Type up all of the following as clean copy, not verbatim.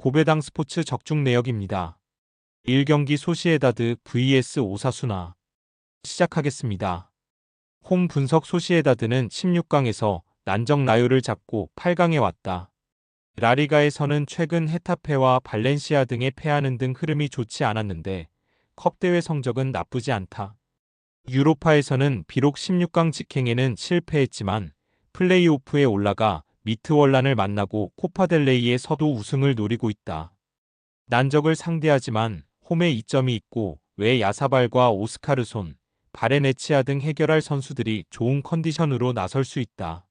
고배당 스포츠 적중 내역입니다. 1경기 소시에다드 vs 오사수나 시작하겠습니다. 홈 분석 소시에다드는 16강에서 난적 라요를 잡고 8강에 왔다. 라리가에서는 최근 헤타페와 발렌시아 등에 패하는 등 흐름이 좋지 않았는데 컵 대회 성적은 나쁘지 않다. 유로파에서는 비록 16강 직행에는 실패했지만 플레이오프에 올라가 미트월란을 만나고 코파델레이의 서도 우승을 노리고 있다. 난적을 상대하지만 홈에 이점이 있고 외 야사발과 오스카르손, 바레네치아 등 해결할 선수들이 좋은 컨디션으로 나설 수 있다.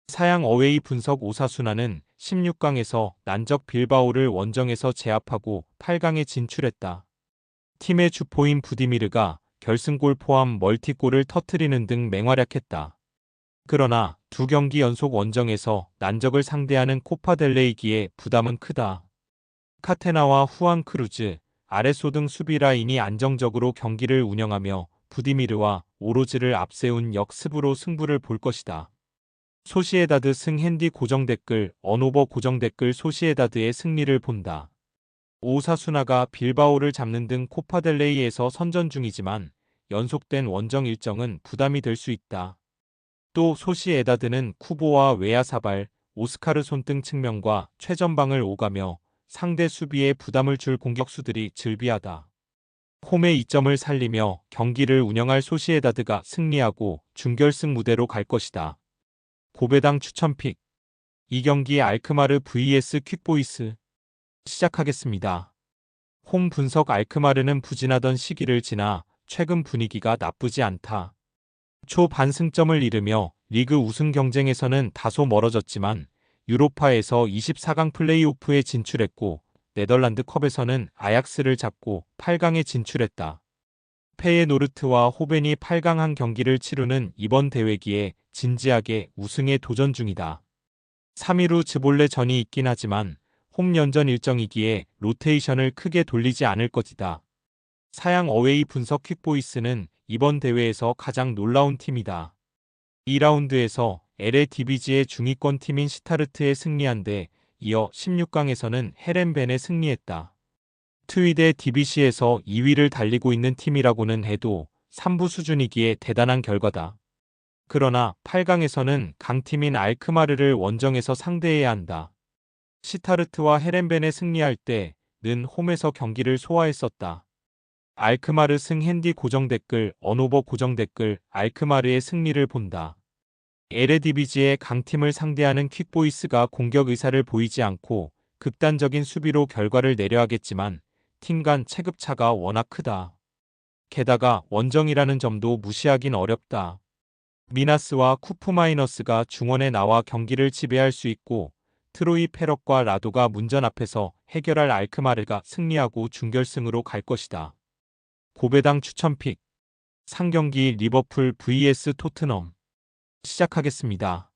사양 어웨이 분석 오사수나는 16강에서 난적 빌바오를 원정에서 제압하고 8강에 진출했다. 팀의 주포인 부디미르가 결승골 포함 멀티골을 터뜨리는 등 맹활약했다. 그러나 두 경기 연속 원정에서 난적을 상대하는 코파델레이기에 부담은 크다. 카테나와 후안 크루즈, 아레소 등 수비 라인이 안정적으로 경기를 운영하며 부디미르와 오로즈를 앞세운 역습으로 승부를 볼 것이다. 소시에다드 승 핸디 고정 댓글 언오버 고정 댓글 소시에다드의 승리를 본다. 오사수나가 빌바오를 잡는 등 코파델레이에서 선전 중이지만 연속된 원정 일정은 부담이 될 수 있다. 또 소시에다드는 쿠보와 웨야사발, 오스카르손 등 측면과 최전방을 오가며 상대 수비에 부담을 줄 공격수들이 즐비하다. 홈의 이점을 살리며 경기를 운영할 소시에다드가 승리하고 준결승 무대로 갈 것이다. 고배당 추천픽 2경기 알크마르 vs 퀵보이스 시작하겠습니다. 홈 분석 알크마르는 부진하던 시기를 지나 최근 분위기가 나쁘지 않다. 초 반승점을 이루며 리그 우승 경쟁에서는 다소 멀어졌지만 유로파에서 24강 플레이오프에 진출했고 네덜란드 컵에서는 아약스를 잡고 8강에 진출했다. 페예노르트와 호벤이 8강 한 경기를 치르는 이번 대회기에 진지하게 우승에 도전 중이다. 3일 후 즈볼레 전이 있긴 하지만 홈 연전 일정이기에 로테이션을 크게 돌리지 않을 것이다. 사양 어웨이 분석 퀵보이스는 이번 대회에서 가장 놀라운 팀이다. 2라운드에서 LA 디비지의 중위권 팀인 시타르트에 승리한 데 이어 16강에서는 헤렌벤에 승리했다. 트위데 DBC에서 2위를 달리고 있는 팀이라고는 해도 3부 수준이기에 대단한 결과다. 그러나 8강에서는 강팀인 알크마르를 원정에서 상대해야 한다. 시타르트와 헤렌벤에 승리할 때는 홈에서 경기를 소화했었다. 알크마르 승 핸디 고정 댓글 언오버 고정 댓글 알크마르의 승리를 본다. 에레디비지의 강팀을 상대하는 퀵보이스가 공격 의사를 보이지 않고 극단적인 수비로 결과를 내려 하겠지만 팀 간 체급차가 워낙 크다. 게다가 원정이라는 점도 무시하긴 어렵다. 미나스와 쿠프마이너스가 중원에 나와 경기를 지배할 수 있고 트로이 페럭과 라도가 문전 앞에서 해결할 알크마르가 승리하고 준결승으로 갈 것이다. 고배당 추천픽 3경기 리버풀 vs 토트넘 시작하겠습니다.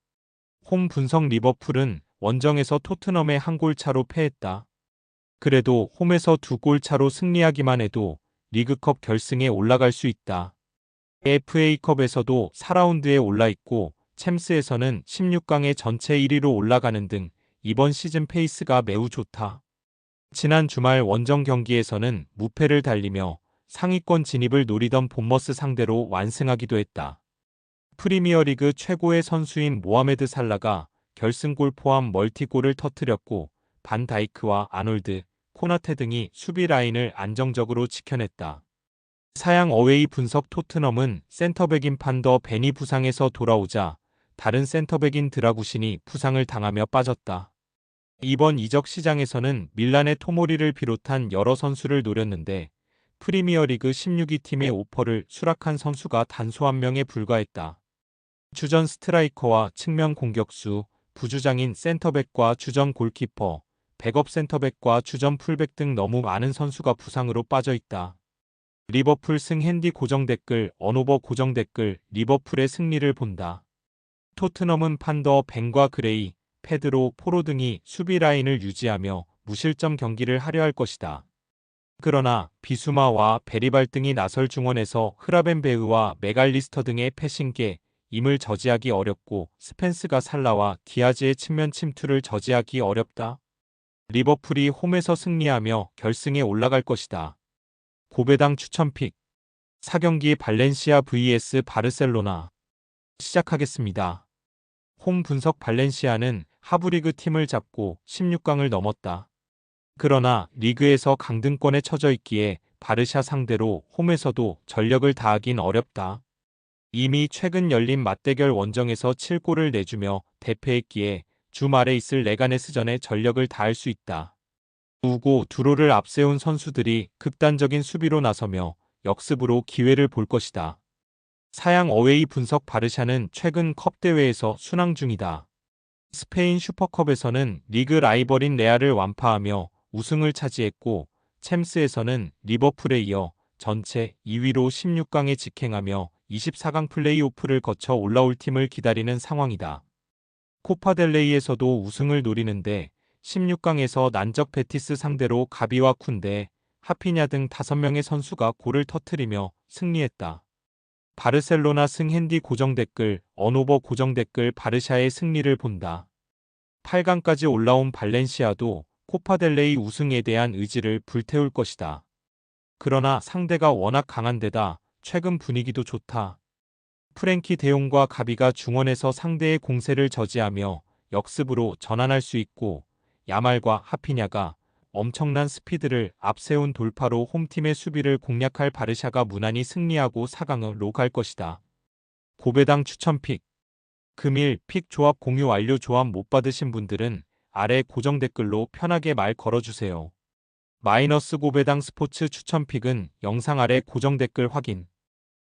홈 분석 리버풀은 원정에서 토트넘에 한 골 차로 패했다. 그래도 홈에서 2골 차로 승리하기만 해도 리그컵 결승에 올라갈 수 있다. FA컵에서도 4라운드에 올라있고 챔스에서는 16강에 전체 1위로 올라가는 등 이번 시즌 페이스가 매우 좋다. 지난 주말 원정 경기에서는 무패를 달리며 상위권 진입을 노리던 본머스 상대로 완승하기도 했다. 프리미어리그 최고의 선수인 모하메드 살라가 결승골 포함 멀티골을 터뜨렸고 반 다이크와 아놀드, 코나테 등이 수비 라인을 안정적으로 지켜냈다. 사양 어웨이 분석 토트넘은 센터백인 판더 벤이 부상에서 돌아오자 다른 센터백인 드라구신이 부상을 당하며 빠졌다. 이번 이적 시장에서는 밀란의 토모리를 비롯한 여러 선수를 노렸는데 프리미어리그 16위 팀의 오퍼를 수락한 선수가 단소 1명에 불과했다. 주전 스트라이커와 측면 공격수, 부주장인 센터백과 주전 골키퍼, 백업 센터백과 주전 풀백 등 너무 많은 선수가 부상으로 빠져있다. 리버풀 승 핸디 고정 댓글 언오버 고정 댓글 리버풀의 승리를 본다. 토트넘은 판더 벤과 그레이, 페드로, 포로 등이 수비 라인을 유지하며 무실점 경기를 하려 할 것이다. 그러나 비수마와 베리발 등이 나설 중원에서 흐라벤베흐와 메갈리스터 등의 패싱계, 임을 저지하기 어렵고 스펜스가 살라와 디아즈의 측면 침투를 저지하기 어렵다. 리버풀이 홈에서 승리하며 결승에 올라갈 것이다. 고배당 추천픽 4경기 발렌시아 vs 바르셀로나 시작하겠습니다. 홈 분석 발렌시아는 하브리그 팀을 잡고 16강을 넘었다. 그러나 리그에서 강등권에 처져 있기에 바르샤 상대로 홈에서도 전력을 다하긴 어렵다. 이미 최근 열린 맞대결 원정에서 7골을 내주며 대패했기에 주말에 있을 레가네스전에 전력을 다할 수 있다. 우고 두로를 앞세운 선수들이 극단적인 수비로 나서며 역습으로 기회를 볼 것이다. 사양 어웨이 분석 바르샤는 최근 컵 대회에서 순항 중이다. 스페인 슈퍼컵에서는 리그 라이벌인 레알을 완파하며 우승을 차지했고 챔스에서는 리버풀에 이어 전체 2위로 16강에 직행하며 24강 플레이오프를 거쳐 올라올 팀을 기다리는 상황이다. 코파델레이에서도 우승을 노리는데 16강에서 난적 베티스 상대로 가비와 쿤데, 하피냐 등 5명의 선수가 골을 터뜨리며 승리했다. 바르셀로나 승 핸디 고정 댓글, 언오버 고정 댓글 바르샤의 승리를 본다. 8강까지 올라온 발렌시아도 코파델레이 우승에 대한 의지를 불태울 것이다. 그러나 상대가 워낙 강한 데다 최근 분위기도 좋다. 프랭키 데용과 가비가 중원에서 상대의 공세를 저지하며 역습으로 전환할 수 있고 야말과 하피냐가 엄청난 스피드를 앞세운 돌파로 홈팀의 수비를 공략할 바르샤가 무난히 승리하고 4강으로 갈 것이다. 고배당 추천픽 금일 픽 조합 공유 완료. 조합 못 받으신 분들은 아래 고정 댓글로 편하게 말 걸어주세요. 마이너스 고배당 스포츠 추천픽은 영상 아래 고정 댓글 확인.